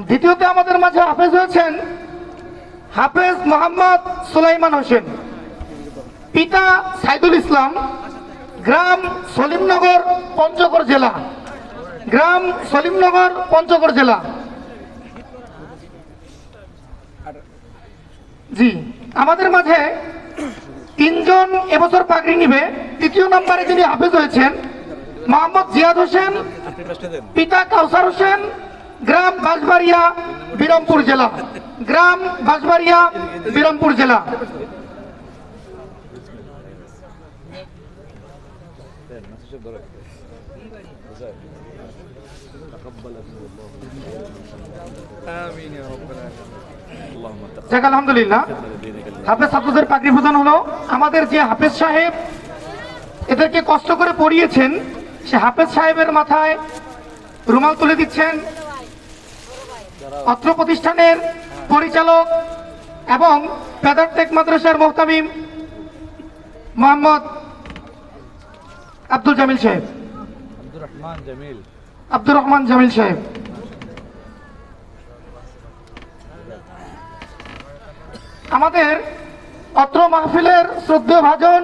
দ্বিতীয়তে আমাদের মাঝে হাফেজ হয়েছেন হাফেজ মোহাম্মদ সুলাইমান হোসেন, পিতা সাইদুল ইসলাম, গ্রাম সলিমনগর, পঞ্চগড় জেলা। গ্রাম সলিমনগর, পঞ্চগড় জেলা। জি, আমাদের মাঝে তিনজন এবছর পাগড়ি নিবে। তৃতীয় নম্বরে যিনি হাফেজ হয়েছেন মোহাম্মদ জিয়াদ হোসেন, পিতা কাউসার হোসেন, গ্রাম বাঁশবাড়িয়া, বিরামপুর জেলা। গ্রাম বাঁশবাড়িয়া, বিরামপুর জেলা। যাক আলহামদুলিল্লাহ, হাফেজ ছাত্রদের পাগড়ি প্রদান হলো। আমাদের যে হাফেজ সাহেব এদেরকে কষ্ট করে পড়িয়েছেন, সে হাফেজ সাহেবের মাথায় রুমাল তুলে দিচ্ছেন অত্র প্রতিষ্ঠানের পরিচালক এবং পেদারটেক মাদ্রাসার মুহতামিম মোহাম্মদ আব্দুল জামিল সাহেব, আব্দুর রহমান জামিল সাহেব। আমাদের অত্র মাহফিলের শ্রদ্ধেয় ভাজন